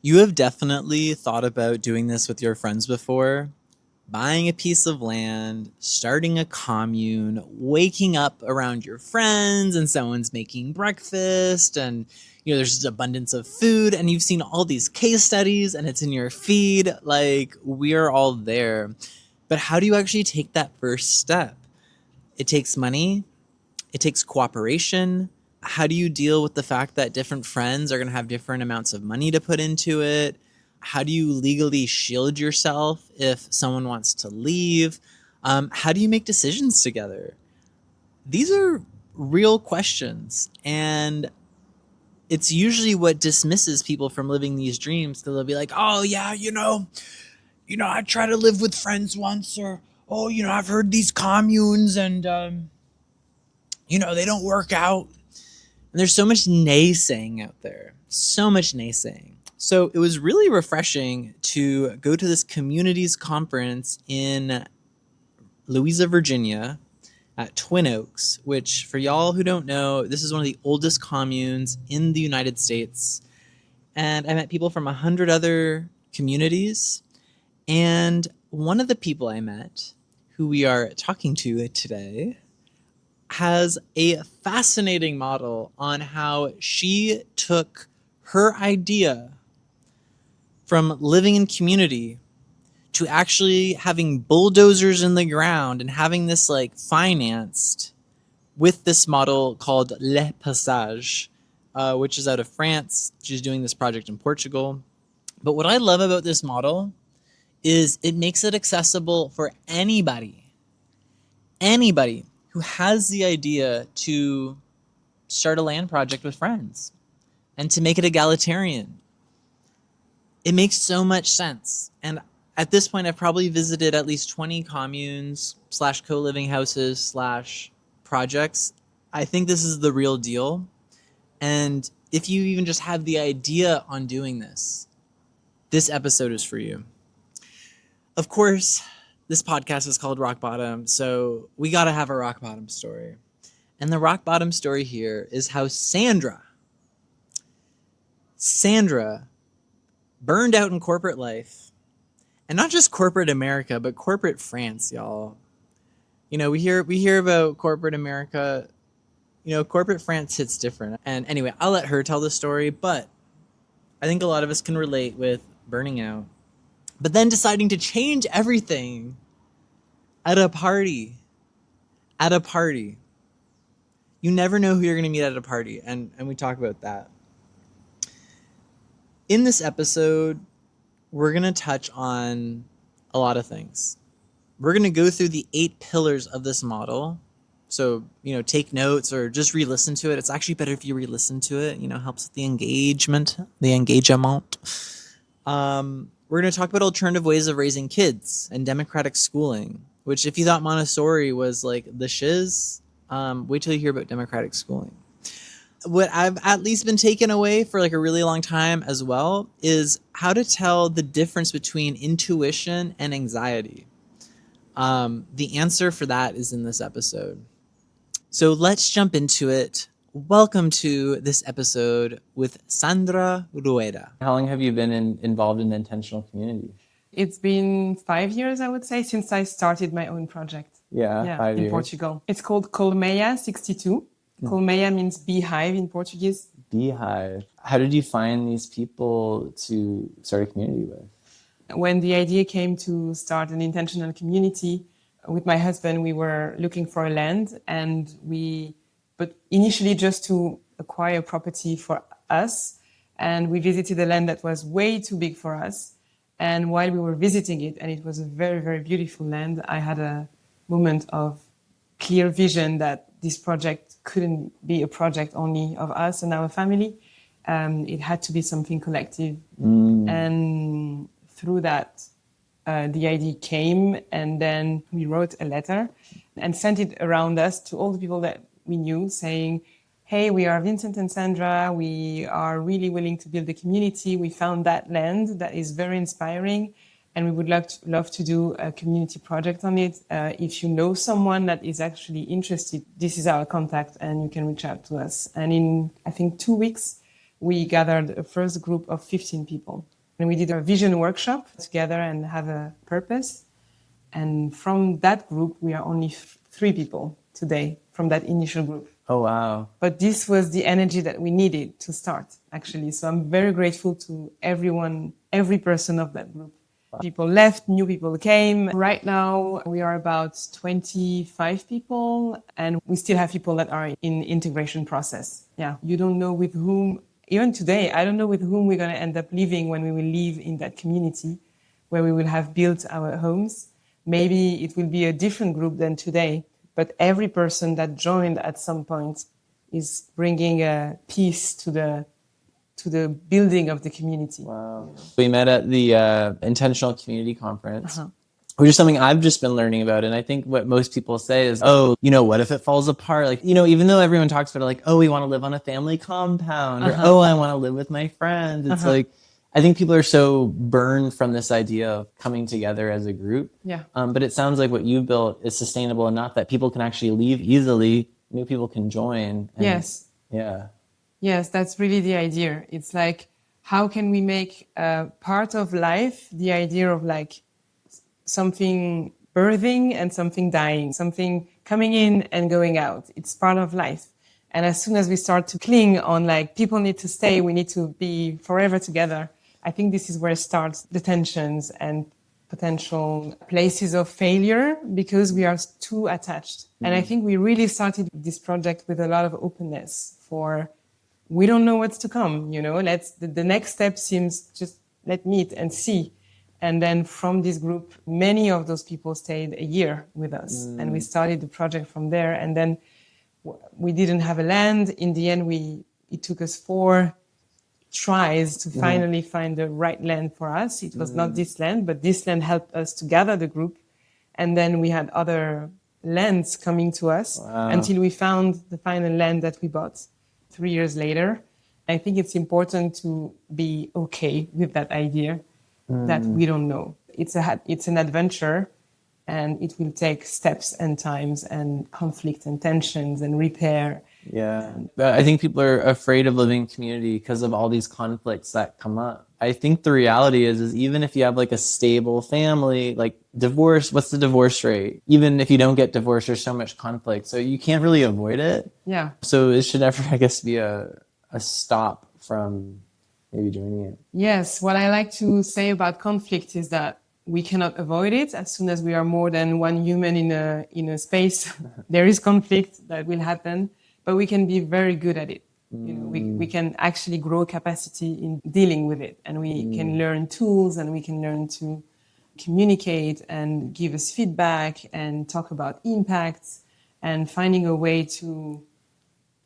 You have definitely thought about doing this with your friends before. Buying a piece of land, starting a commune, waking up around your friends and someone's making breakfast and there's just abundance of food and you've seen all these case studies and it's in your feed. Like we're all there. But how do you actually take that first step? It takes money, it takes cooperation. How do you deal with the fact that different friends are going to have different amounts of money to put into it? How do you legally shield yourself if someone wants to leave? How do you make decisions together? These are real questions. And it's usually what dismisses people from living these dreams. They'll be like, oh, yeah, I tried to live with friends once, or, oh, I've heard these communes and, they don't work out. And there's so much naysaying out there, so much naysaying. So it was really refreshing to go to this communities conference in Louisa, Virginia at Twin Oaks, which for y'all who don't know, this is one of the oldest communes in the United States. And I met people from 100 other communities. And one of the people I met, who we are talking to today, has a fascinating model on how she took her idea from living in community to actually having bulldozers in the ground and having this like financed with this model called Le Passage, which is out of France. She's doing this project in Portugal. But what I love about this model is it makes it accessible for anybody who has the idea to start a land project with friends and to make it egalitarian. It makes so much sense. And at this point, I've probably visited at least 20 communes / co-living houses / projects. I think this is the real deal. And if you even just have the idea on doing this episode is for you. Of course, this podcast is called Rock Bottom, so we got to have a rock bottom story. And the rock bottom story here is how Sandra burned out in corporate life. And not just corporate America, but corporate France, y'all. We hear about corporate America. Corporate France hits different. And anyway, I'll let her tell the story, but I think a lot of us can relate with burning out. But then deciding to change everything at a party. You never know who you're going to meet at a party, and we talk about that. In this episode, we're going to touch on a lot of things. We're going to go through the 8 pillars of this model. So, take notes or just re-listen to it. It's actually better if you re-listen to it. Helps with the engagement. We're going to talk about alternative ways of raising kids and democratic schooling, which if you thought Montessori was like the shiz, wait till you hear about democratic schooling. What I've at least been taken away for like a really long time as well is how to tell the difference between intuition and anxiety. The answer for that is in this episode. So let's jump into it. Welcome to this episode with Sandra Rueda. How long have you been involved in the intentional community? It's been 5 years, I would say, since I started my own project. Yeah, 5 years. In Portugal. It's called Colmeia 62. Colmeia means beehive in Portuguese. Beehive. How did you find these people to start a community with? When the idea came to start an intentional community, with my husband, we were looking for a land but initially just to acquire property for us. And we visited a land that was way too big for us. And while we were visiting it, and it was a very, very beautiful land, I had a moment of clear vision that this project couldn't be a project only of us and our family. It had to be something collective. And through that, the idea came, and then we wrote a letter and sent it around us to all the people that we knew, saying, hey, we are Vincent and Sandra. We are really willing to build a community. We found that land that is very inspiring, and we would love to do a community project on it. If you know someone that is actually interested, this is our contact, and you can reach out to us. And in, I think, 2 weeks, we gathered a first group of 15 people. And we did a vision workshop together and have a purpose. And from that group, we are only 3 people today from that initial group. Oh, wow. But this was the energy that we needed to start, actually. So I'm very grateful to everyone, every person of that group. People left, new people came. Right now, we are about 25 people, and we still have people that are in integration process. Yeah, you don't know with whom, even today, I don't know with whom we're going to end up living when we will live in that community where we will have built our homes. Maybe it will be a different group than today, but every person that joined at some point is bringing a piece to the building of the community. Wow. We met at the Intentional Community Conference, which is something I've just been learning about. And I think what most people say is, oh, what if it falls apart? Like, even though everyone talks about it, like, oh, we want to live on a family compound, or, oh, I want to live with my friends. It's like, I think people are so burned from this idea of coming together as a group. Yeah. But it sounds like what you built is sustainable enough that people can actually leave easily. New people can join. And, yes. Yeah. Yes, that's really the idea. It's like, how can we make part of life the idea of like something birthing and something dying, something coming in and going out. It's part of life. And as soon as we start to cling on like people need to stay, we need to be forever together, I think this is where it starts the tensions and potential places of failure because we are too attached. And I think we really started this project with a lot of openness for we don't know what's to come, the next step seems just let's meet and see. And then from this group, many of those people stayed a year with us and we started the project from there. And then we didn't have a land. In the end, it took us 4 tries to finally find the right land for us. It was not this land, but this land helped us to gather the group. And then we had other lands coming to us until we found the final land that we bought 3 years later. I think it's important to be okay with that idea that we don't know. It's an adventure and it will take steps and times and conflict and tensions and repair. Yeah. But I think people are afraid of living in community because of all these conflicts that come up. I think the reality is even if you have like a stable family, like divorce, what's the divorce rate? Even if you don't get divorced, there's so much conflict. So you can't really avoid it. Yeah. So it should never, I guess, be a stop from maybe joining it. Yes. What I like to say about conflict is that we cannot avoid it. As soon as we are more than one human in a space, there is conflict that will happen, but we can be very good at it. We can actually grow capacity in dealing with it, and we can learn tools and we can learn to communicate and give us feedback and talk about impacts and finding a way to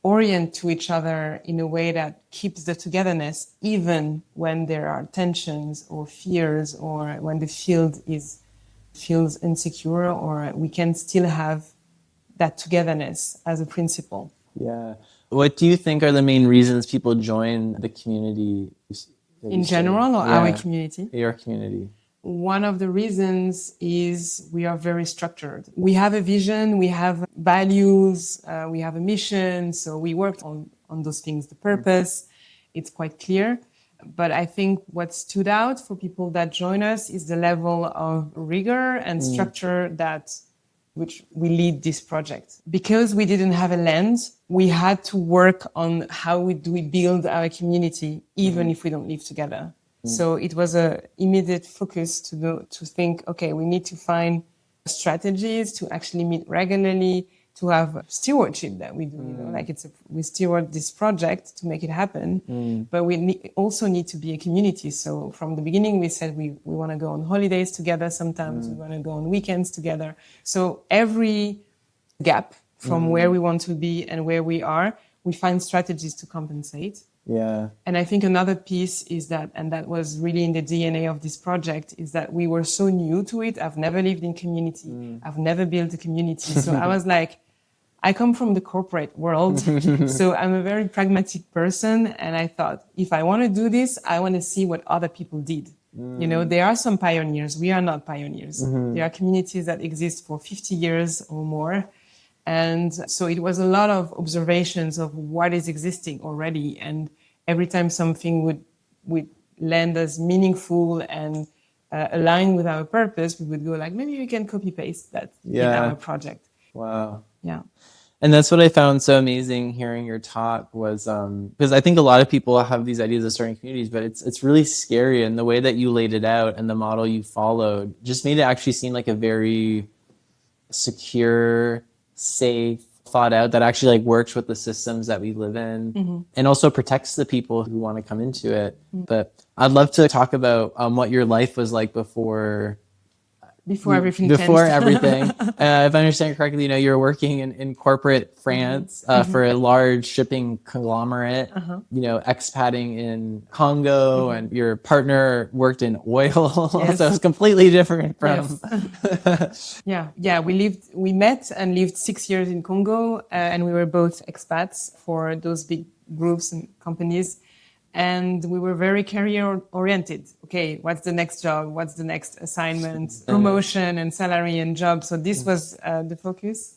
orient to each other in a way that keeps the togetherness, even when there are tensions or fears or when the field feels insecure, or we can still have that togetherness as a principle. Yeah. What do you think are the main reasons people join the community? In general, or our community? Your community. One of the reasons is we are very structured. We have a vision, we have values, we have a mission. So we worked on those things, the purpose, it's quite clear. But I think what stood out for people that join us is the level of rigor and structure which we lead this project. Because we didn't have a land, we had to work on how do we build our community, even if we don't live together. So it was a immediate focus to think, okay, we need to find strategies to actually meet regularly, to have stewardship that we do, we steward this project to make it happen, but we also need to be a community. So from the beginning, we said we want to go on holidays together. Sometimes we want to go on weekends together. So every gap from where we want to be and where we are, we find strategies to compensate. Yeah. And I think another piece is that, and that was really in the DNA of this project, is that we were so new to it. I've never lived in community. I've never built a community. So I was like, I come from the corporate world. So I'm a very pragmatic person. And I thought, if I want to do this, I want to see what other people did. There are some pioneers. We are not pioneers. There are communities that exist for 50 years or more. And so it was a lot of observations of what is existing already and every time something would land as meaningful and align with our purpose, we would go like, maybe we can copy paste that in our project. Wow. Yeah. And that's what I found so amazing hearing your talk was because I think a lot of people have these ideas of starting communities, but it's really scary. And the way that you laid it out and the model you followed just made it actually seem like a very secure, safe, thought out that actually like works with the systems that we live in and also protects the people who want to come into it. But I'd love to talk about what your life was like before everything before changed. everything. If I understand correctly, you were working in corporate France for a large shipping conglomerate, expatting in Congo, and your partner worked in oil. Yes. So it's completely different from... Yeah. We met and lived 6 years in Congo, and we were both expats for those big groups and companies. And we were very career oriented. Okay, what's the next job? What's the next assignment? Promotion and salary and job. So this was the focus.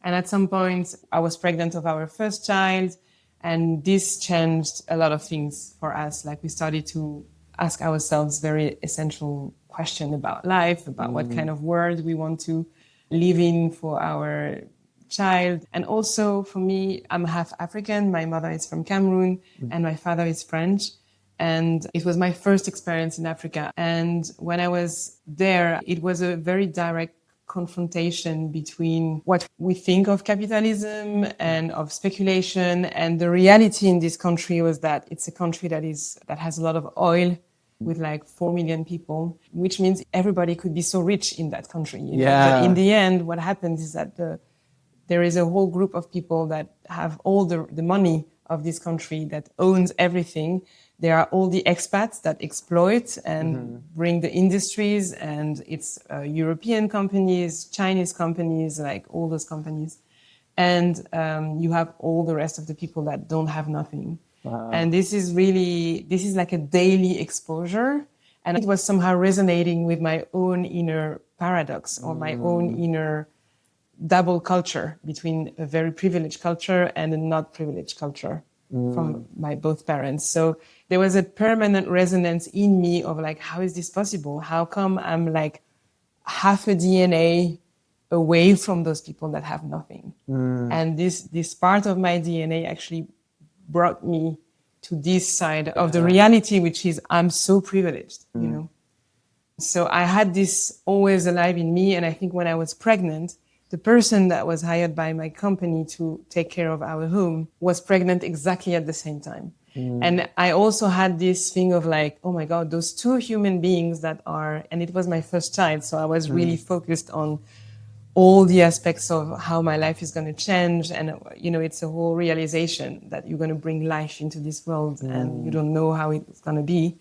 And at some point, I was pregnant of our first child. And this changed a lot of things for us. Like we started to ask ourselves very essential questions about life, about what kind of world we want to live in for our child. And also for me, I'm half African. My mother is from Cameroon and my father is French. And it was my first experience in Africa. And when I was there, it was a very direct confrontation between what we think of capitalism and of speculation. And the reality in this country was that it's a country that has a lot of oil with like 4 million people, which means everybody could be so rich in that country. But in the end, what happens is that there is a whole group of people that have all the money of this country that owns everything. There are all the expats that exploit and bring the industries, and it's European companies, Chinese companies, like all those companies. And you have all the rest of the people that don't have nothing. Wow. And this is like a daily exposure. And it was somehow resonating with my own inner paradox or my own inner double culture between a very privileged culture and a not privileged culture from my both parents. So there was a permanent resonance in me of like, how is this possible? How come I'm like half a DNA away from those people that have nothing? And this part of my DNA actually brought me to this side of the reality, which is I'm so privileged, So I had this always alive in me. And I think when I was pregnant, the person that was hired by my company to take care of our home was pregnant exactly at the same time. And I also had this thing of like, oh my God, those two human beings and it was my first child. So I was really focused on all the aspects of how my life is going to change. And, it's a whole realization that you're going to bring life into this world and you don't know how it's going to be.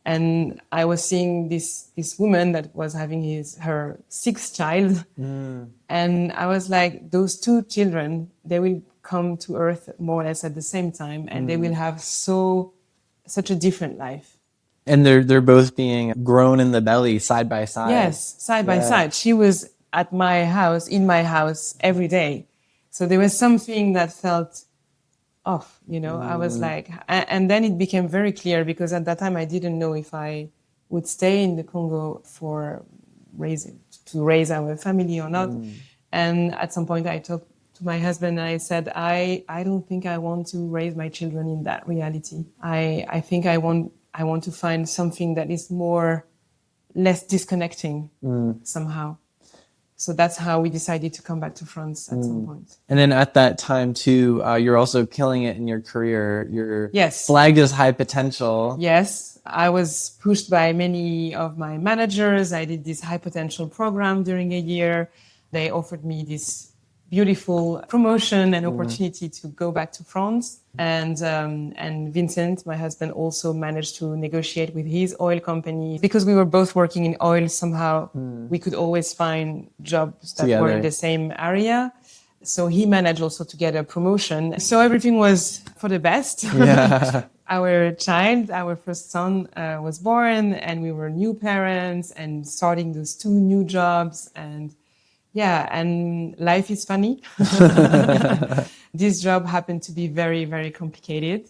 And I was seeing this woman that was having her sixth child. And I was like, those two children, they will come to Earth more or less at the same time. And they will have such a different life. And they're both being grown in the belly side by side. Yes, side by side. She was at my house, in my house every day. So there was something that felt off, I was like, and then it became very clear because at that time I didn't know if I would stay in the Congo to raise our family or not. And at some point I talked to my husband and I said, I don't think I want to raise my children in that reality. I think I want to find something that is less disconnecting somehow. So that's how we decided to come back to France at some point. And then at that time too, you're also killing it in your career. You're Yes. flagged as high potential. Yes. I was pushed by many of my managers. I did this high potential program during a year. They offered me this beautiful promotion and opportunity to go back to France. And Vincent, my husband, also managed to negotiate with his oil company. Because we were both working in oil, somehow we could always find jobs that were in the same area. So he managed also to get a promotion. So everything was for the best. Yeah. Our first son was born, and we were new parents and starting those 2 new jobs. And life is funny. This job happened to be very, very complicated.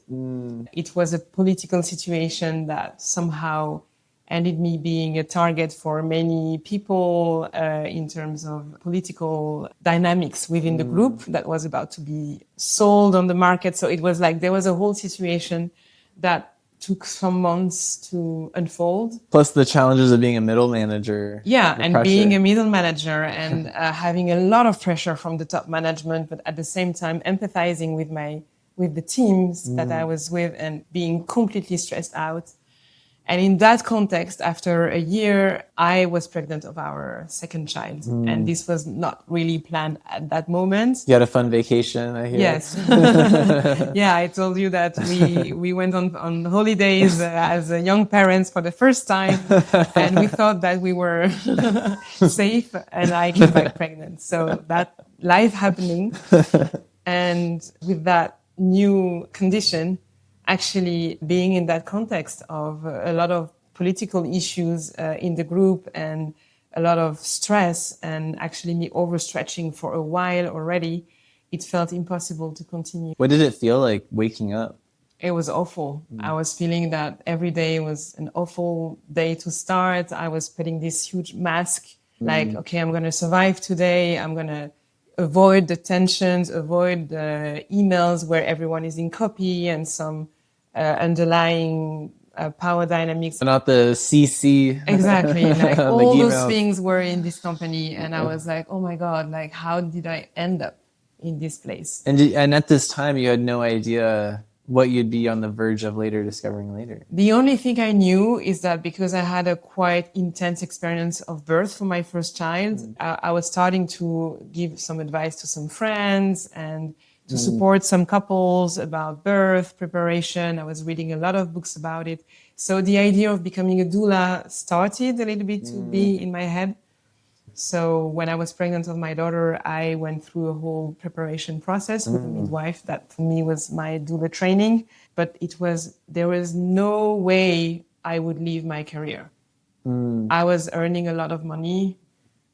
It was a political situation that somehow ended me being a target for many people in terms of political dynamics within the group that was about to be sold on the market. So it was like there was a whole situation that took some months to unfold. Plus the challenges of being a middle manager. Yeah, the and pressure. being a middle manager and having a lot of pressure from the top management, but at the same time empathizing with the teams that I was with and being completely stressed out. And in that context, after a year, I was pregnant of our second child. And this was not really planned at that moment. You had a fun vacation, I hear. Yes. Yeah, I told you that we went on holidays as young parents for the first time. And we thought that we were safe. And I came back pregnant. So that life happening. And with that new condition, actually being in that context of a lot of political issues in the group and a lot of stress and actually me overstretching for a while already, it felt impossible to continue. What did it feel like waking up? It was awful. I was feeling that every day was an awful day to start. I was putting this huge mask, like, okay, I'm going to survive today. I'm going to avoid the tensions, avoid the emails where everyone is in copy and some underlying power dynamics. Not the CC. Exactly. Like the all those emails. things were in this company. And I was like, oh my God, like how did I end up in this place? And at this time, you had no idea what you'd be on the verge of later discovering later. The only thing I knew is that because I had a quite intense experience of birth for my first child, I was starting to give some advice to some friends and to support some couples about birth preparation. I was reading a lot of books about it. So the idea of becoming a doula started a little bit to be in my head. So when I was pregnant with my daughter, I went through a whole preparation process with a midwife. That for me was my doula training. But there was no way I would leave my career. I was earning a lot of money.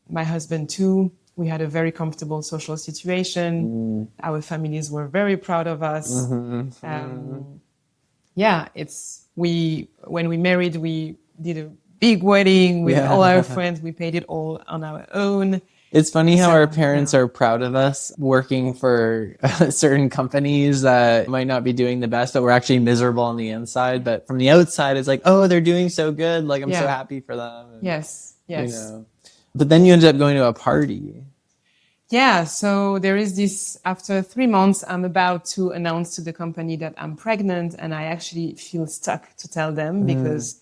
My husband too. We had a very comfortable social situation. Our families were very proud of us. Yeah, when we married, we did a big wedding with all our friends. We paid it all on our own. It's funny how our parents are proud of us working for certain companies that might not be doing the best, but we're actually miserable on the inside. But from the outside, it's like, oh, they're doing so good. Like, I'm so happy for them. And, Yes. you know. But then you ended up going to a party. Yeah, so there is this, after 3 months, I'm about to announce to the company that I'm pregnant, and I actually feel stuck to tell them because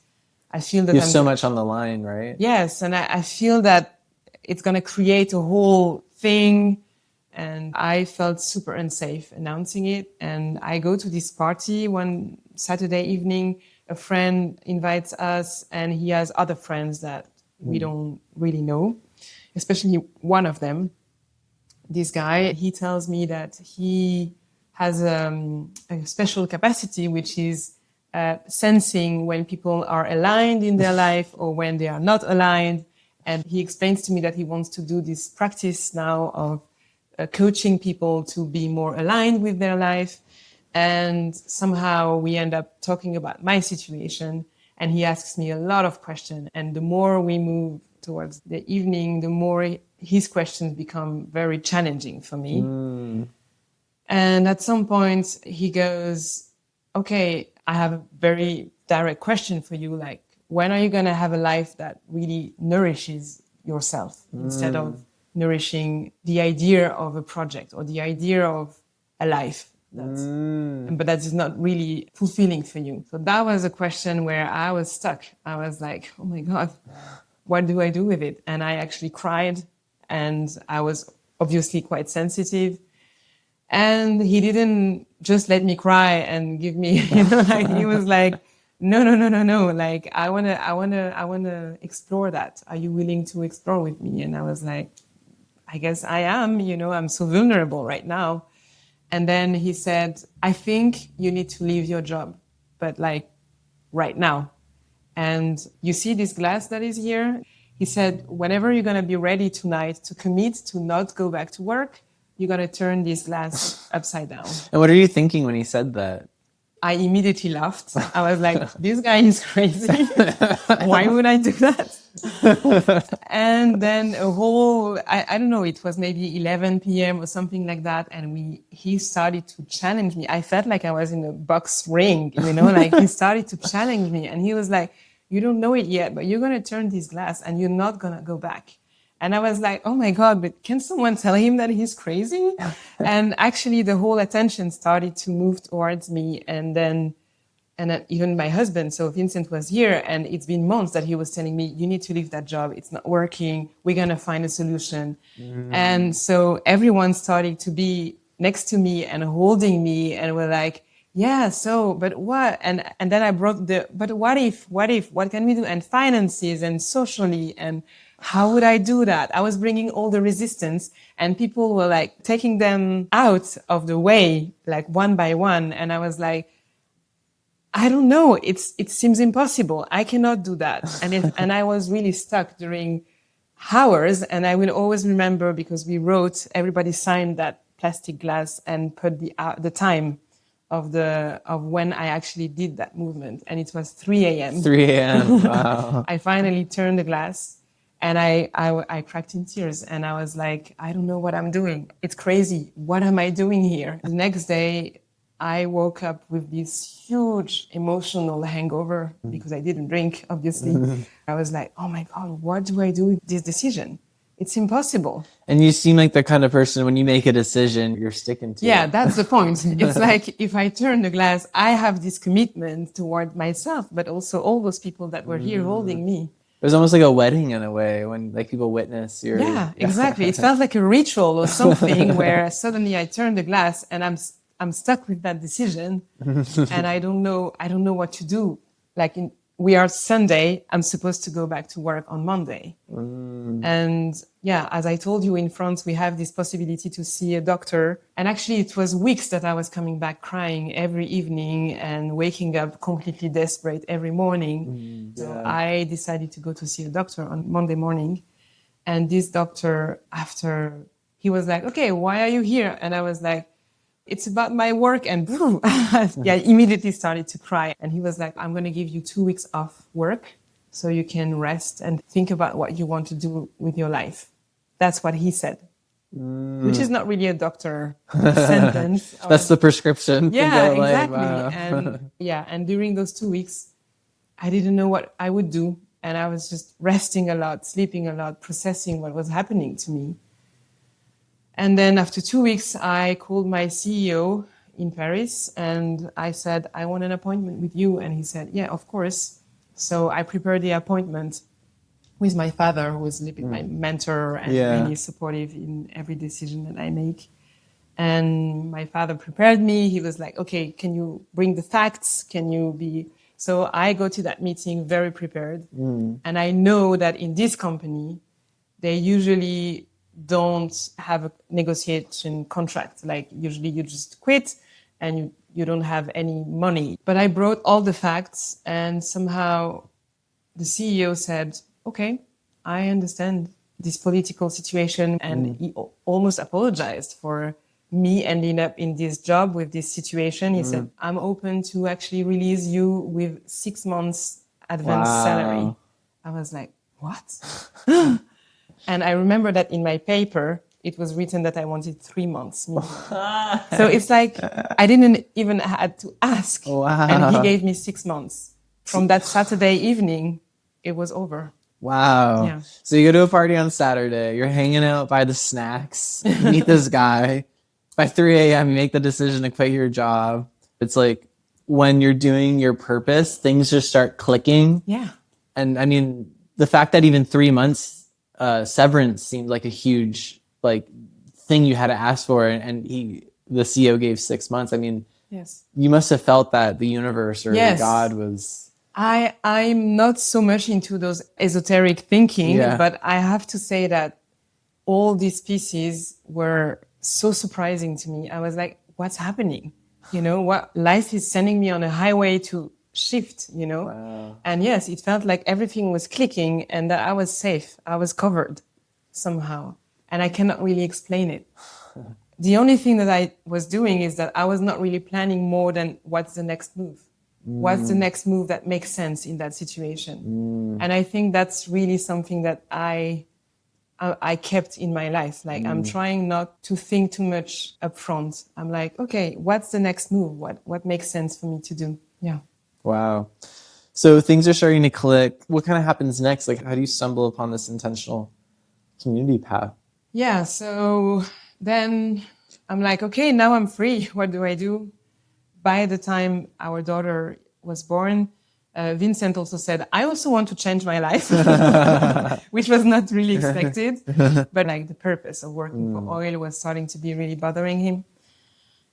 I feel that You have so much on the line, right? Yes, and I feel that it's going to create a whole thing, and I felt super unsafe announcing it. And I go to this party one Saturday evening. A friend invites us, and he has other friends that we don't really know, especially one of them. This guy, he tells me that he has a special capacity, which is sensing when people are aligned in their life or when they are not aligned. And he explains to me that he wants to do this practice now of coaching people to be more aligned with their life. And somehow we end up talking about my situation. And he asks me a lot of questions. And the more we move towards the evening, the more his questions become very challenging for me. And at some point he goes, okay, I have a very direct question for you. Like, when are you going to have a life that really nourishes yourself instead of nourishing the idea of a project or the idea of a life? But that is not really fulfilling for you. So that was a question where I was stuck. I was like, oh my God, what do I do with it? And I actually cried, and I was obviously quite sensitive. And he didn't just let me cry and give me, like he was like, no. Like, I wanna explore that. Are you willing to explore with me? And I was like, I guess I am, I'm so vulnerable right now. And then he said, I think you need to leave your job, but like right now. And you see this glass that is here? He said, whenever you're going to be ready tonight to commit to not go back to work, you got to turn this glass upside down. And what are you thinking when he said that? I immediately laughed. I was like, this guy is crazy. Why would I do that? And then I don't know, it was maybe 11 p.m. or something like that. And he started to challenge me. I felt like I was in a box ring, like he started to challenge me. And he was like, you don't know it yet, but you're going to turn this glass and you're not going to go back. And I was like, oh my God, but can someone tell him that he's crazy? And actually the whole attention started to move towards me. And then even my husband, so Vincent was here, and it's been months that he was telling me, you need to leave that job. It's not working. We're going to find a solution. And so everyone started to be next to me and holding me, and we're like, yeah, so, but what? And then I brought but what if, what can we do? And finances and socially, and how would I do that? I was bringing all the resistance, and people were like taking them out of the way, like one by one. And I was like, I don't know. It seems impossible. I cannot do that. And I was really stuck during hours. And I will always remember, because everybody signed that plastic glass and put the time of when I actually did that movement. And it was 3 a.m. 3 a.m. Wow. I finally turned the glass. And I cracked in tears, and I was like, I don't know what I'm doing. It's crazy. What am I doing here? The next day, I woke up with this huge emotional hangover because I didn't drink, obviously. I was like, oh my God, what do I do with this decision? It's impossible. And you seem like the kind of person, when you make a decision, you're sticking to it. Yeah, that's the point. It's like, if I turn the glass, I have this commitment toward myself, but also all those people that were here holding me. It was almost like a wedding in a way, when like people witness your... Yeah, exactly. It felt like a ritual or something where suddenly I turned the glass and I'm stuck with that decision, and I don't know what to do. Like we are Sunday, I'm supposed to go back to work on Monday. And yeah, as I told you, in France, we have this possibility to see a doctor. And actually it was weeks that I was coming back crying every evening and waking up completely desperate every morning. So I decided to go to see a doctor on Monday morning. And this doctor, he was like, okay, why are you here? And I was like, it's about my work. And boom, I immediately started to cry. And he was like, I'm going to give you 2 weeks off work so you can rest and think about what you want to do with your life. That's what he said, which is not really a doctor sentence. That's the prescription. Yeah, exactly. Wow. And and during those 2 weeks, I didn't know what I would do. And I was just resting a lot, sleeping a lot, processing what was happening to me. And then after 2 weeks, I called my CEO in Paris and I said, I want an appointment with you. And he said, yeah, of course. So I prepared the appointment with my father, who was my mentor and really supportive in every decision that I make. And my father prepared me. He was like, okay, can you bring the facts? So I go to that meeting very prepared. And I know that in this company, they usually don't have a negotiation contract. Like usually you just quit and you don't have any money. But I brought all the facts, and somehow the CEO said, okay, I understand this political situation. And he almost apologized for me ending up in this job with this situation. He said, I'm open to actually release you with 6 months advance salary. I was like, what? And I remember that in my paper, it was written that I wanted 3 months. So it's like, I didn't even had to ask. Wow. And he gave me 6 months. From that Saturday evening, it was over. Wow. Yeah. So you go to a party on Saturday, you're hanging out by the snacks, you meet this guy. By 3 a.m., you make the decision to quit your job. It's like when you're doing your purpose, things just start clicking. Yeah. And I mean, the fact that even 3 months severance seemed like a huge thing you had to ask for, and the CEO gave 6 months. I mean, yes, you must have felt that the universe or God was. I'm not so much into those esoteric thinking, but I have to say that all these pieces were so surprising to me. I was like, what's happening? What life is sending me on a highway to shift, Wow. And yes, it felt like everything was clicking and that I was safe. I was covered somehow, and I cannot really explain it. The only thing that I was doing is that I was not really planning more than what's the next move. What's the next move that makes sense in that situation? And I think that's really something that I kept in my life. Like I'm trying not to think too much upfront. I'm like, okay, what's the next move? What makes sense for me to do? Yeah. Wow. So things are starting to click. What kind of happens next? Like, how do you stumble upon this intentional community path? Yeah. So then I'm like, okay, now I'm free. What do I do? By the time our daughter was born, Vincent also said, I also want to change my life, which was not really expected. But like the purpose of working for oil was starting to be really bothering him.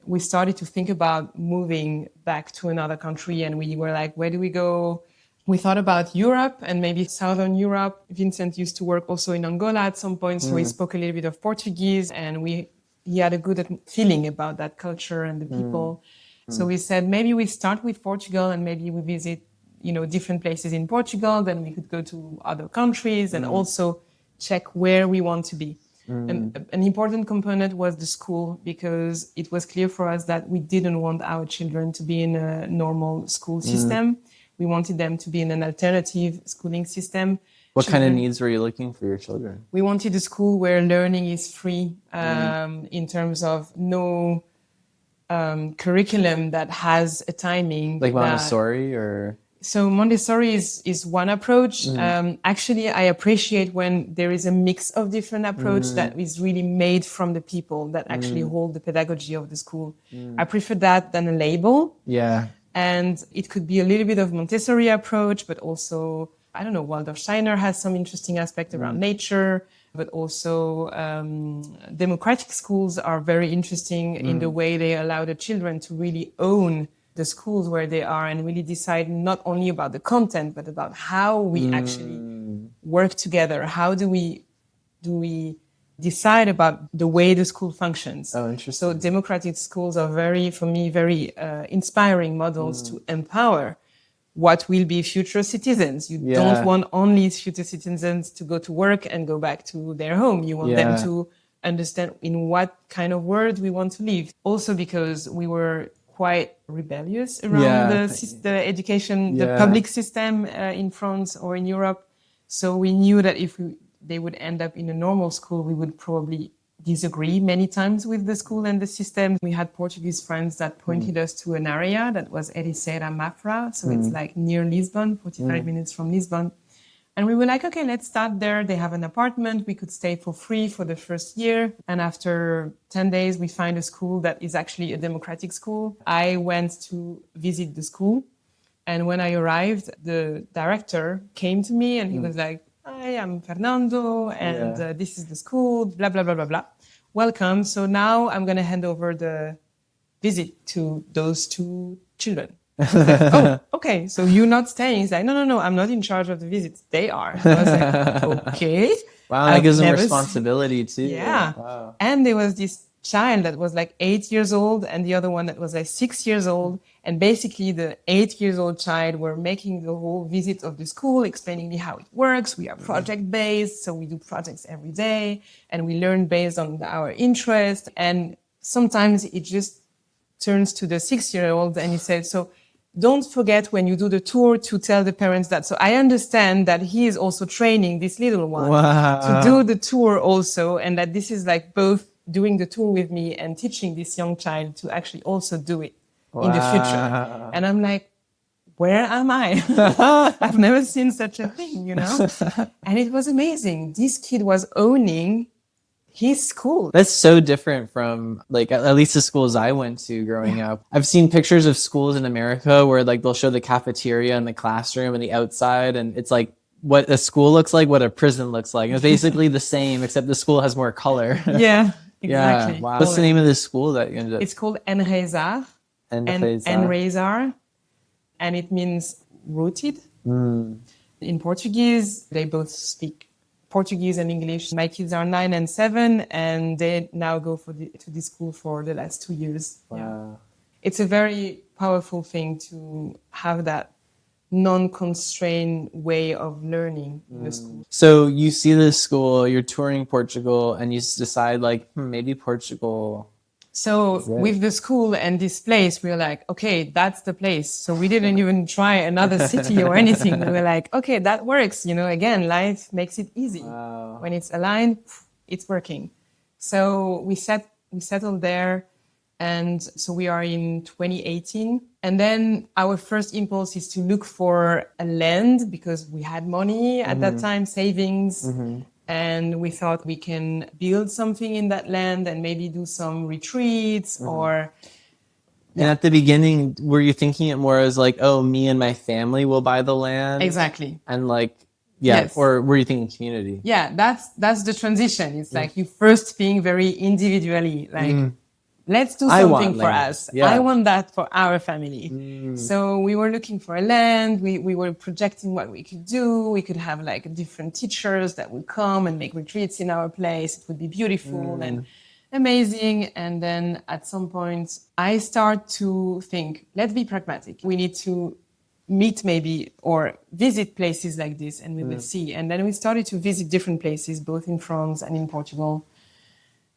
We started to think about moving back to another country, and we were like, where do we go? We thought about Europe and maybe Southern Europe. Vincent used to work also in Angola at some point, so he spoke a little bit of Portuguese, and he had a good feeling about that culture and the people. So we said, maybe we start with Portugal and maybe we visit, different places in Portugal. Then we could go to other countries and also check where we want to be. And an important component was the school, because it was clear for us that we didn't want our children to be in a normal school system. We wanted them to be in an alternative schooling system. What kind of needs were you looking for your children? We wanted a school where learning is free, in terms of no curriculum that has a timing. Like Montessori or? So Montessori is one approach. Actually, I appreciate when there is a mix of different approach that is really made from the people that actually hold the pedagogy of the school. I prefer that than a label. Yeah. And it could be a little bit of Montessori approach, but also, I don't know, Waldorf Steiner has some interesting aspect around nature, but also democratic schools are very interesting in the way they allow the children to really own the schools where they are and really decide not only about the content, but about how we actually work together. How do we decide about the way the school functions? Oh, interesting. So democratic schools are for me, very inspiring models to empower what will be future citizens. You don't want only future citizens to go to work and go back to their home. You want them to understand in what kind of world we want to live. Also because we were quite rebellious around the education, the public system in France or in Europe. So we knew that if they would end up in a normal school, we would probably disagree many times with the school and the system. We had Portuguese friends that pointed us to an area that was Ericeira Mafra. So it's like near Lisbon, 45 minutes from Lisbon. And we were like, okay, let's start there. They have an apartment. We could stay for free for the first year. And after 10 days, we find a school that is actually a democratic school. I went to visit the school. And when I arrived, the director came to me and he was like, hi, I'm Fernando, and this is the school, blah, blah, blah, blah, blah. Welcome. So now I'm going to hand over the visit to those two children. Like, oh, okay. So you're not staying. He's like, no, I'm not in charge of the visits. They are. So I was like, okay. Wow, that gives them responsibility too. Yeah. Wow. And there was this child that was like 8 years old and the other one that was like 6 years old. And basically the 8 years old child were making the whole visit of the school, explaining me how it works. We are project based. So we do projects every day and we learn based on our interest. And sometimes it just turns to the 6-year-old and he said, so don't forget when you do the tour to tell the parents that. So I understand that he is also training this little one to do the tour also. And that this is like both doing the tour with me and teaching this young child to actually also do it in the future. And I'm like, where am I? I've never seen such a thing, And it was amazing. This kid was owning his school. That's so different from like at least the schools I went to growing up. I've seen pictures of schools in America where like they'll show the cafeteria and the classroom and the outside, and it's like what a school looks like, what a prison looks like. It's basically the same, except the school has more color. Yeah, exactly. Yeah. Wow. What's the name of this school that you ended up? It's called Enraizar. Enraizar. And it means rooted. In Portuguese, they both speak Portuguese and English. My kids are 9 and 7, and they now go to this school for the last 2 years. Wow. Yeah. It's a very powerful thing to have that non-constrained way of learning in the school. So you see this school, you're touring Portugal, and you decide like, maybe Portugal So with the school and this place, we were like, okay, that's the place. So we didn't even try another city or anything. We were like, okay, that works. Again, life makes it easy. Wow. When it's aligned, it's working. So we settled there. And so we are in 2018. And then our first impulse is to look for a land because we had money at that time, savings. And we thought we can build something in that land and maybe do some retreats or... And at the beginning, were you thinking it more as like, oh, me and my family will buy the land? Exactly. And like, yeah, Yes. or were you thinking community? Yeah, that's the transition. It's like you first being very individually, like, let's do I something want for land. us. Yeah. I want that for our family. So we were looking for a land. We were projecting what we could do. We could have like different teachers that would come and make retreats in our place. It would be beautiful and amazing. And then at some point, I start to think, let's be pragmatic. We need to meet maybe or visit places like this and we will see. And then we started to visit different places, both in France and in Portugal.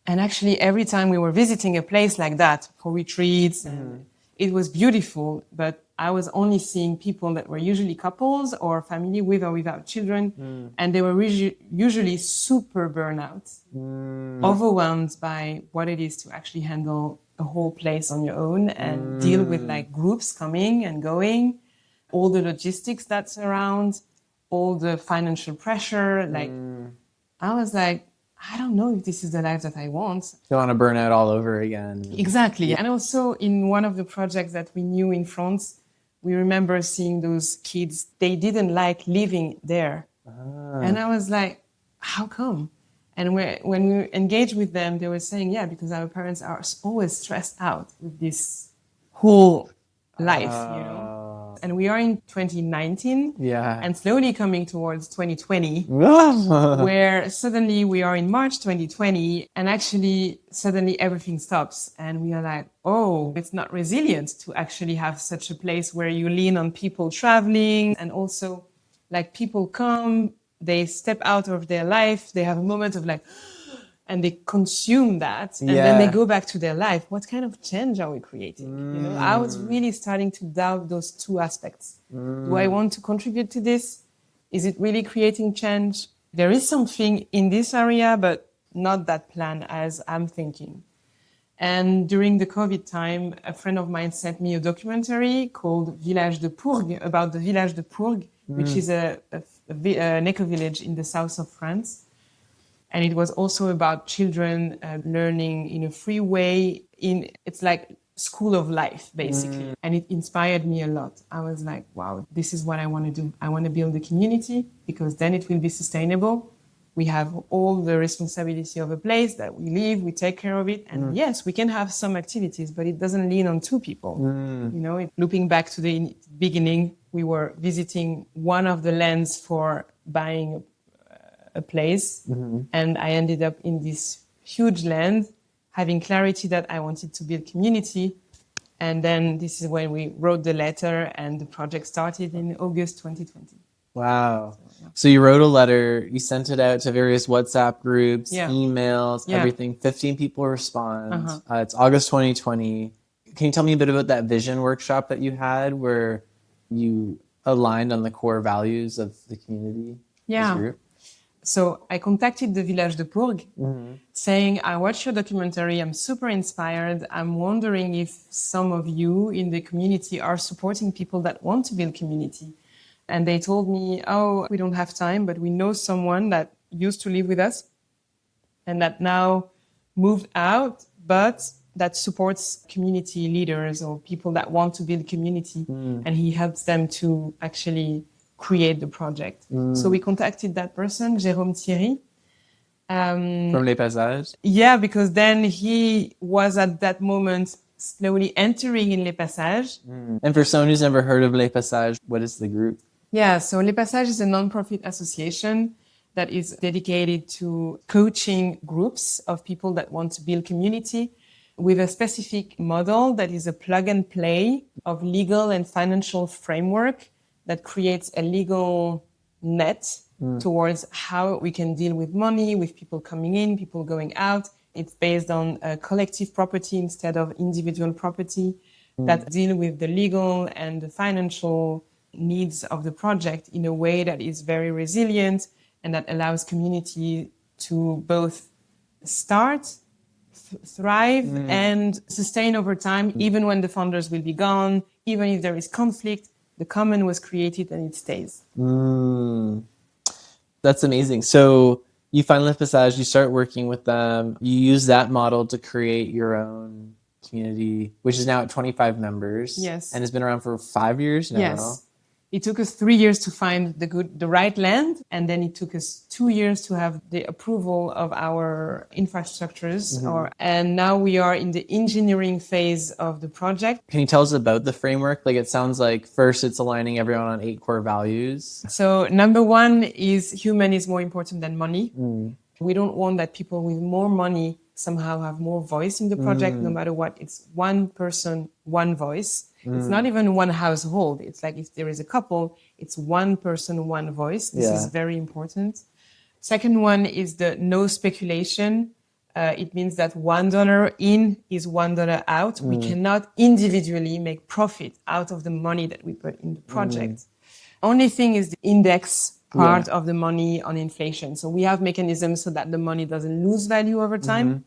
And actually, every time we were visiting a place like that for retreats, and it was beautiful, but I was only seeing people that were usually couples or family with or without children. And they were usually super burnout, overwhelmed by what it is to actually handle a whole place on your own and deal with like groups coming and going, all the logistics that's around, all the financial pressure. Like, I was like, I don't know if this is the life that I want. Don't want to burn out all over again. Exactly. And also in one of the projects that we knew in France, we remember seeing those kids, they didn't like living there. And I was like, how come? And when we engaged with them, they were saying, yeah, because our parents are always stressed out with this whole life. And we are in 2019 Yeah. and slowly coming towards 2020, where suddenly we are in March 2020 and actually suddenly everything stops. And we are like, oh, it's not resilient to actually have such a place where you lean on people traveling and also like people come, they step out of their life, they have a moment of like, and they consume that, and then they go back to their life. What kind of change are we creating? I was really starting to doubt those two aspects. Do I want to contribute to this? Is it really creating change? There is something in this area, but not that plan as I'm thinking. And during the COVID time, a friend of mine sent me a documentary called Village de Pourgue, about the Village de Pourgue, which is an eco-village in the south of France. And it was also about children learning in a free way. It's like school of life, basically. And it inspired me a lot. I was like, wow, this is what I want to do. I want to build a community because then it will be sustainable. We have all the responsibility of a place that we live, we take care of it. And yes, we can have some activities, but it doesn't lean on two people. Looping back to the beginning, we were visiting one of the lands for buying a place. And I ended up in this huge land, having clarity that I wanted to build community. And then this is when we wrote the letter and the project started in August 2020. Wow. So you wrote a letter, you sent it out to various WhatsApp groups, emails, everything. 15 people respond. It's August 2020. Can you tell me a bit about that vision workshop that you had where you aligned on the core values of the community? This group? So I contacted the Village de Pourgue saying, I watched your documentary, I'm super inspired. I'm wondering if some of you in the community are supporting people that want to build community. And they told me, oh, we don't have time, but we know someone that used to live with us and that now moved out, but that supports community leaders or people that want to build community. And he helps them to actually create the project. So we contacted that person, Jérôme Thierry. From Les Passages? Yeah, because then he was at that moment slowly entering in Les Passages. And for someone who's never heard of Les Passages, what is the group? Yeah, so Les Passages is a non-profit association that is dedicated to coaching groups of people that want to build community with a specific model that is a plug and play of legal and financial framework that creates a legal net towards how we can deal with money, with people coming in, people going out, It's based on collective property instead of individual property that deal with the legal and the financial needs of the project in a way that is very resilient and that allows community to both start, thrive, and sustain over time, even when the founders will be gone, even if there is conflict. The common was created and it stays. That's amazing. So you find Lift Passage, you start working with them, you use that model to create your own community, which is now at 25 members. Yes. And has been around for 5 years now. Yes. It took us 3 years to find the right land, and then it took us 2 years to have the approval of our infrastructures. And now we are in the engineering phase of the project. Can you tell us about the framework? Like, it sounds like first it's aligning everyone on 8 core values. So number one is human is more important than money. We don't want that people with more money somehow have more voice in the project, no matter what. It's one person, one voice. It's not even one household. It's like if there is a couple, it's one person, one voice. This is very important. Second one is the no speculation. It means that $1 in is $1 out. We cannot individually make profit out of the money that we put in the project. Only thing is the index part of the money on inflation. So we have mechanisms so that the money doesn't lose value over time.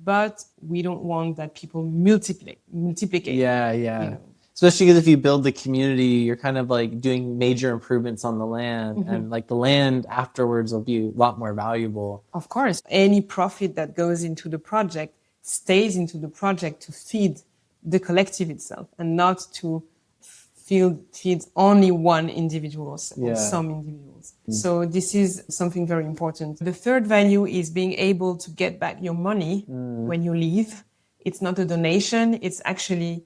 But we don't want that people multiplicate. Yeah. You know. Especially because if you build the community, you're kind of like doing major improvements on the land, and like the land afterwards will be a lot more valuable. Of course, any profit that goes into the project stays into the project to feed the collective itself and not to feed only one individual or some individuals. So this is something very important. The third value is being able to get back your money when you leave. It's not a donation. It's actually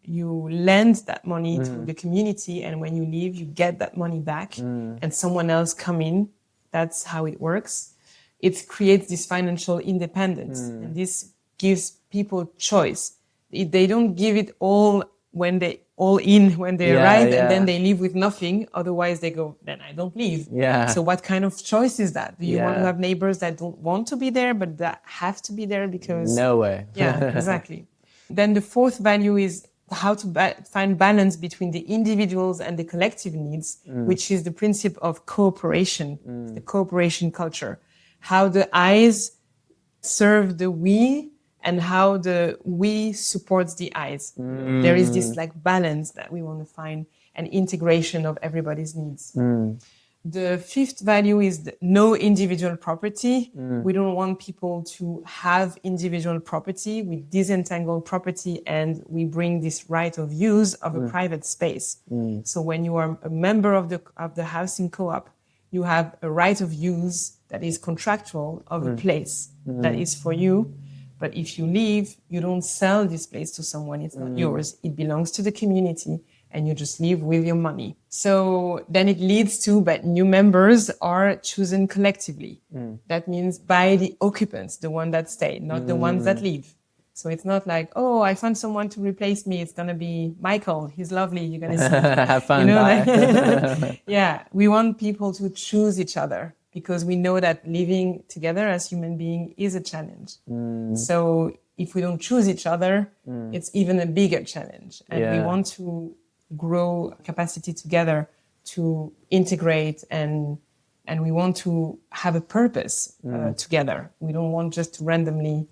you lend that money to the community, and when you leave, you get that money back and someone else come in. That's how it works. It creates this financial independence, and this gives people choice. They don't give it all when they arrive and then they leave with nothing. Otherwise they go, then I don't leave. So what kind of choice is that? Do you want to have neighbors that don't want to be there, but that have to be there because... No way. Exactly. Then the fourth value is how to find balance between the individuals and the collective needs, which is the principle of cooperation, the cooperation culture. How the I's serve the we, and how the we supports the I's. There is this like balance that we want to find, and integration of everybody's needs. The fifth value is no individual property. We don't want people to have individual property. We disentangle property and we bring this right of use of a private space. So when you are a member of the housing co-op, you have a right of use that is contractual of a place that is for you. But if you leave, you don't sell this place to someone. It's not yours. It belongs to the community, and you just leave with your money. So then it leads to that new members are chosen collectively. That means by the occupants, the one that stay, not the ones that leave. So it's not like, oh, I found someone to replace me. It's going to be Michael. He's lovely. You're going to see. Have fun. You know, yeah, we want people to choose each other, because we know that living together as human beings is a challenge. So if we don't choose each other, it's even a bigger challenge. And we want to grow capacity together to integrate, and we want to have a purpose together. We don't want just to randomly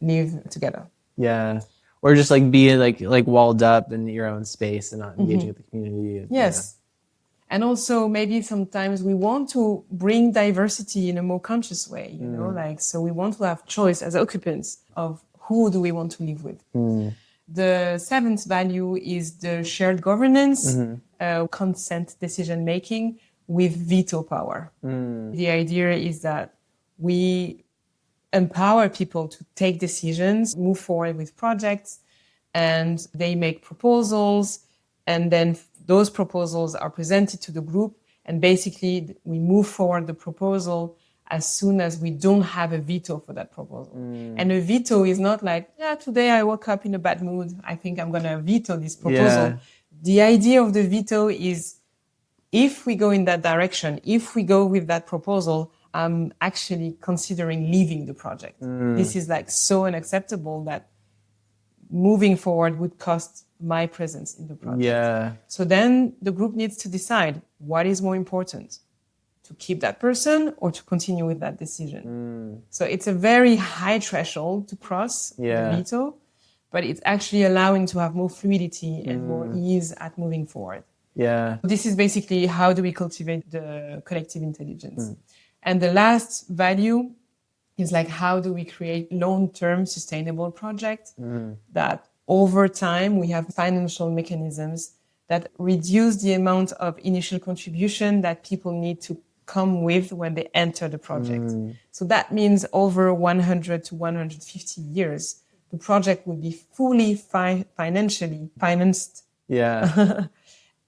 live together. Yeah. Or just like be like walled up in your own space and not engaging with the community. Yes. And also maybe sometimes we want to bring diversity in a more conscious way, you know, like, so we want to have choice as occupants of who do we want to live with. The seventh value is the shared governance, consent decision-making with veto power. The idea is that we empower people to take decisions, move forward with projects, and they make proposals, and then those proposals are presented to the group, and basically we move forward the proposal as soon as we don't have a veto for that proposal. And a veto is not like, today I woke up in a bad mood, I think I'm going to veto this proposal. The idea of the veto is, if we go in that direction, if we go with that proposal, I'm actually considering leaving the project. This is like so unacceptable that moving forward would cost my presence in the project. Yeah. So then the group needs to decide what is more important, to keep that person or to continue with that decision. So it's a very high threshold to cross the veto, but it's actually allowing to have more fluidity and more ease at moving forward. Yeah. This is basically how do we cultivate the collective intelligence. And the last value is like, how do we create long-term sustainable projects that over time we have financial mechanisms that reduce the amount of initial contribution that people need to come with when they enter the project. So that means over 100 to 150 years, the project will be fully financially financed. Yeah.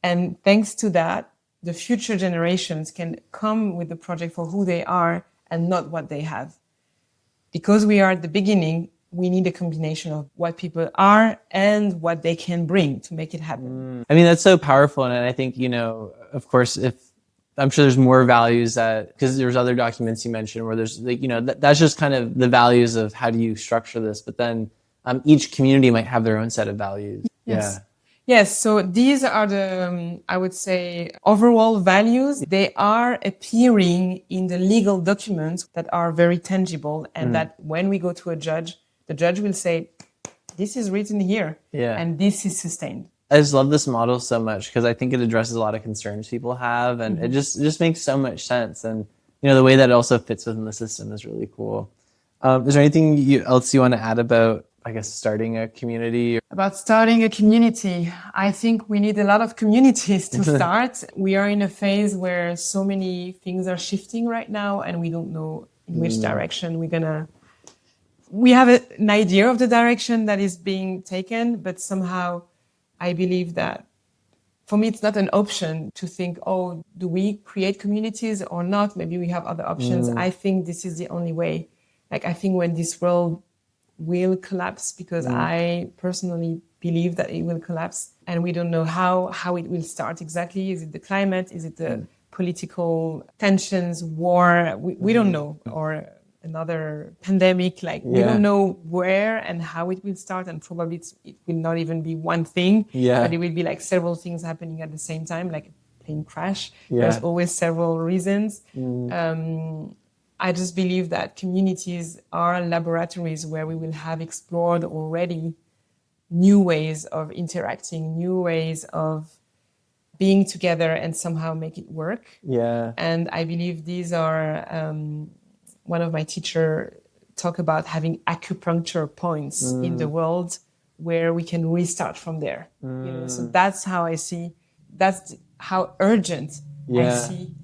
And thanks to that, the future generations can come with the project for who they are and not what they have. Because we are at the beginning, we need a combination of what people are and what they can bring to make it happen. I mean, that's so powerful. And I think, of course, I'm sure there's more values because there's other documents you mentioned where there's like, that's just kind of the values of how do you structure this. But then each community might have their own set of values. Yes. Yeah. Yes, so these are the, I would say, overall values. They are appearing in the legal documents that are very tangible and that when we go to a judge, the judge will say, this is written here and this is sustained. I just love this model so much because I think it addresses a lot of concerns people have and it just makes so much sense. And, the way that it also fits within the system is really cool. Is there anything else you want to add about, I guess, starting a community? About starting a community, I think we need a lot of communities to start. We are in a phase where so many things are shifting right now and we don't know in which direction we have an idea of the direction that is being taken, but somehow I believe that for me, it's not an option to think, oh, do we create communities or not? Maybe we have other options. I think this is the only way. Like, I think when this world will collapse, because I personally believe that it will collapse and we don't know how it will start exactly. Is it the climate? Is it the political tensions, war? We don't know. Or another pandemic, we don't know where and how it will start, and probably it will not even be one thing, but it will be like several things happening at the same time, like a plane crash. There's always several reasons. I just believe that communities are laboratories where we will have explored already new ways of interacting, new ways of being together and somehow make it work. Yeah. And I believe these are, one of my teachers talk about having acupuncture points in the world where we can restart from there. So that's how I see, that's how urgent I see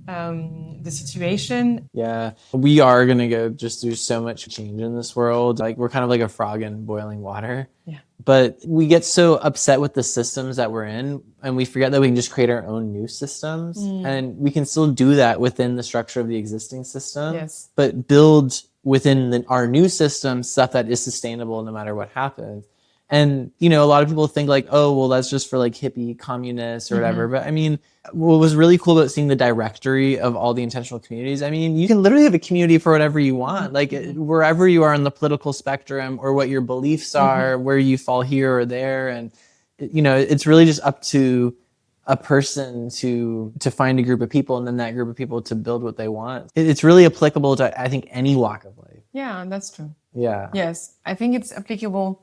the situation. Yeah. We are going to go just through so much change in this world. Like, we're kind of like a frog in boiling water. Yeah. But we get so upset with the systems that we're in and we forget that we can just create our own new systems and we can still do that within the structure of the existing system. Yes. But build within our new system stuff that is sustainable no matter what happens. And, a lot of people think like, oh, well, that's just for like hippie communists or whatever. But I mean, what was really cool about seeing the directory of all the intentional communities, I mean, you can literally have a community for whatever you want, like wherever you are on the political spectrum or what your beliefs are, where you fall here or there. And, it's really just up to a person to find a group of people and then that group of people to build what they want. It's really applicable to, I think, any walk of life. Yeah, that's true. Yeah. Yes, I think it's applicable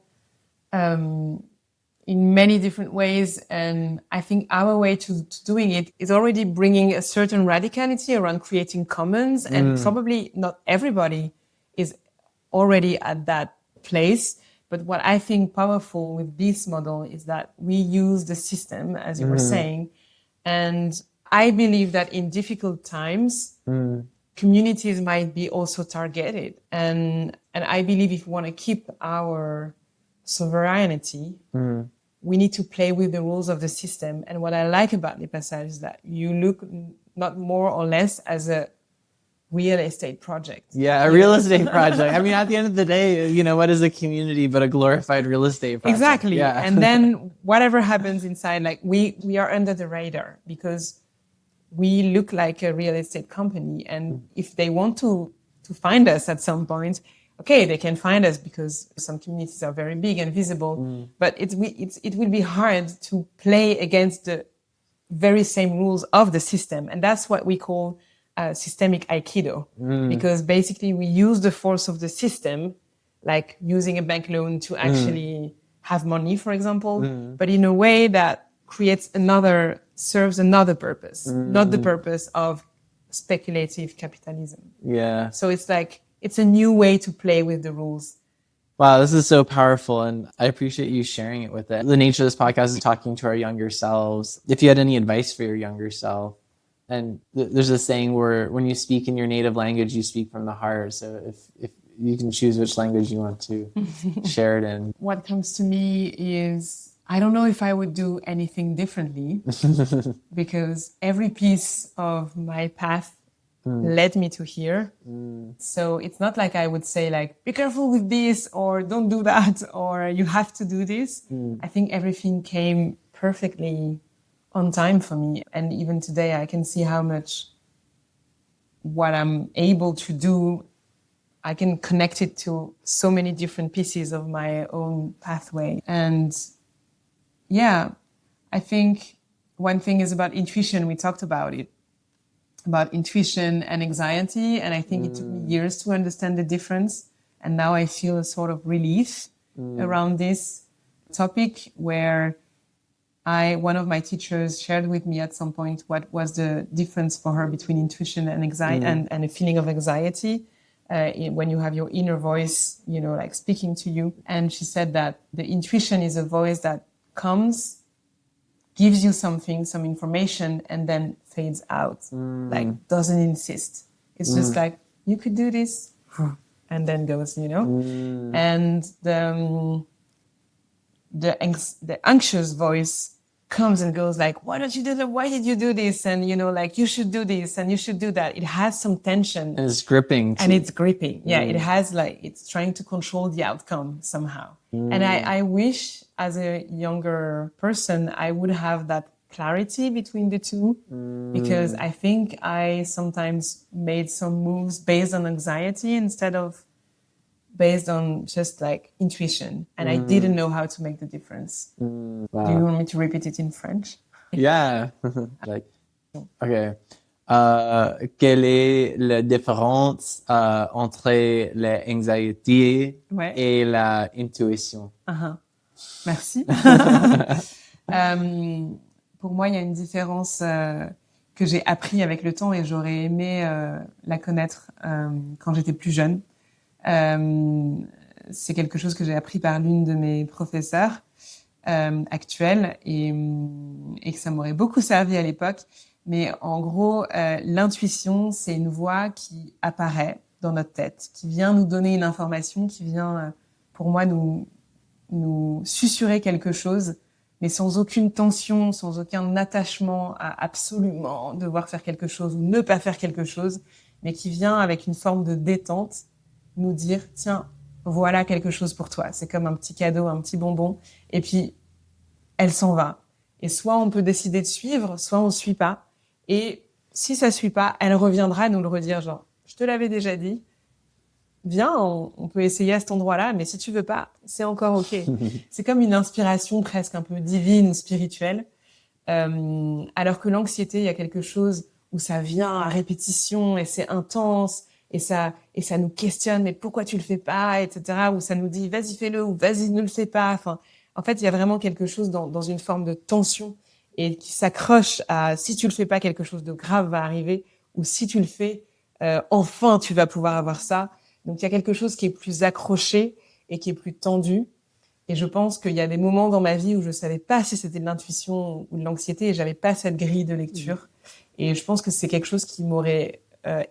in many different ways. And I think our way to doing it is already bringing a certain radicality around creating commons. And probably not everybody is already at that place. But what I think powerful with this model is that we use the system, as you were saying. And I believe that in difficult times, communities might be also targeted. And I believe if we want to keep our sovereignty, we need to play with the rules of the system. And what I like about Le Passage is that you look not more or less as a real estate project. Yeah, a real estate project. I mean, at the end of the day, what is a community but a glorified real estate project? Exactly. Yeah. And then whatever happens inside, like we are under the radar because we look like a real estate company. And if they want to find us at some point, okay, they can find us because some communities are very big and visible, but it will be hard to play against the very same rules of the system. And that's what we call systemic Aikido, because basically we use the force of the system, like using a bank loan to actually have money, for example, but in a way that serves another purpose, not the purpose of speculative capitalism. Yeah. So it's like, it's a new way to play with the rules. Wow, this is so powerful, and I appreciate you sharing it with it. The nature of this podcast is talking to our younger selves. If you had any advice for your younger self, and there's a saying where when you speak in your native language, you speak from the heart. So if you can choose which language you want to share it in. What comes to me is, I don't know if I would do anything differently because every piece of my path led me to here. So it's not like I would say like, be careful with this or don't do that or you have to do this. I think everything came perfectly on time for me. And even today I can see how much what I'm able to do, I can connect it to so many different pieces of my own pathway. And yeah, I think one thing is about intuition. We talked about it. About intuition and anxiety. And I think it took me years to understand the difference. And now I feel a sort of relief around this topic where one of my teachers shared with me at some point what was the difference for her between intuition and anxiety and a feeling of anxiety when you have your inner voice, like speaking to you. And she said that the intuition is a voice that comes, gives you something, some information, and then fades out, like doesn't insist. It's just like, you could do this, and then goes, And the anxious voice comes and goes like, why don't you do that? Why did you do this? And, like, you should do this and you should do that. It has some tension. And it's gripping. And it's gripping. Yeah, it has it's trying to control the outcome somehow. And I wish as a younger person, I would have that clarity between the two, because I think I sometimes made some moves based on anxiety instead of based on just like intuition. And I didn't know how to make the difference. Wow. Do you want me to repeat it in French? Yeah. Like, okay. Quelle est la différence entre l'anxiété et la intuition? Merci. Pour moi, il y a une différence que j'ai appris avec le temps et j'aurais aimé la connaître quand j'étais plus jeune. C'est quelque chose que j'ai appris par l'une de mes professeurs actuelles et que ça m'aurait beaucoup servi à l'époque. Mais en gros, l'intuition, c'est une voix qui apparaît dans notre tête, qui vient nous donner une information, qui vient, pour moi, nous susurrer quelque chose, mais sans aucune tension, sans aucun attachement à absolument devoir faire quelque chose ou ne pas faire quelque chose, mais qui vient avec une forme de détente, nous dire, tiens, voilà quelque chose pour toi. C'est comme un petit cadeau, un petit bonbon. Et puis, elle s'en va. Et soit on peut décider de suivre, soit on suit pas. Et si ça suit pas, elle reviendra nous le redire, genre, je te l'avais déjà dit. Viens, on peut essayer à cet endroit-là, mais si tu veux pas, c'est encore ok. C'est comme une inspiration presque un peu divine ou spirituelle. Alors que l'anxiété, il y a quelque chose où ça vient à répétition et c'est intense et ça nous questionne, mais pourquoi tu le fais pas, etc. Ou ça nous dit, vas-y fais-le ou vas-y ne le fais pas. Enfin, en fait, il y a vraiment quelque chose dans une forme de tension et qui s'accroche à si tu le fais pas, quelque chose de grave va arriver, ou si tu le fais, enfin tu vas pouvoir avoir ça. Donc il y a quelque chose qui est plus accroché et qui est plus tendu. Et je pense qu'il y a des moments dans ma vie où je savais pas si c'était de l'intuition ou de l'anxiété et j'avais pas cette grille de lecture. Et je pense que c'est quelque chose qui m'aurait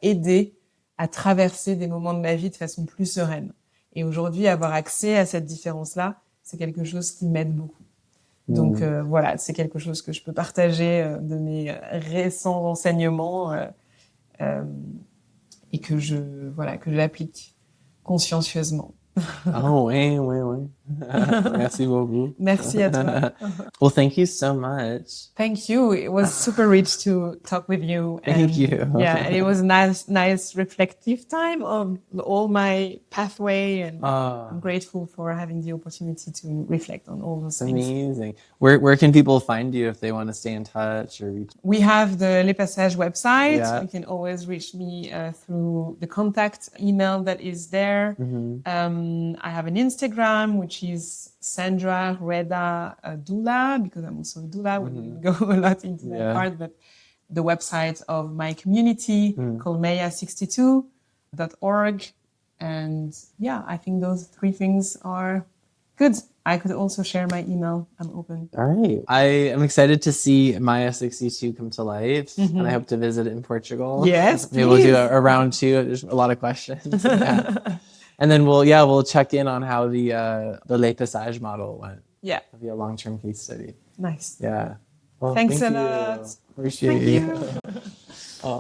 aidé à traverser des moments de ma vie de façon plus sereine. Et aujourd'hui, avoir accès à cette différence-là, c'est quelque chose qui m'aide beaucoup. Donc voilà, c'est quelque chose que je peux partager de mes récents enseignements et que j'applique consciencieusement. Oh, ouais. Merci beaucoup. Merci à toi. Well, thank you so much. Thank you. It was super rich to talk with you. Thank you. Yeah, and it was a nice reflective time of all my pathway, and I'm grateful for having the opportunity to reflect on all those things. Amazing. Where can people find you if they want to stay in touch or reach? We have the Les Passages website. Yeah. You can always reach me through the contact email that is there. I have an Instagram, which is Sandra Rueda doula, because I'm also a doula. We didn't go a lot into that part, but the website of my community, Colmeia62.org. And yeah, I think those 3 things are good. I could also share my email. I'm open. All right. I am excited to see Maya 62 come to life, and I hope to visit it in Portugal. Yes, Maybe we'll do please. a round 2. There's a lot of questions. Yeah. And then we'll check in on how the Les Passages model went. Yeah. It'll be a long-term case study. Nice. Yeah. Well, Thanks thank a you. lot. Appreciate Thank you. you.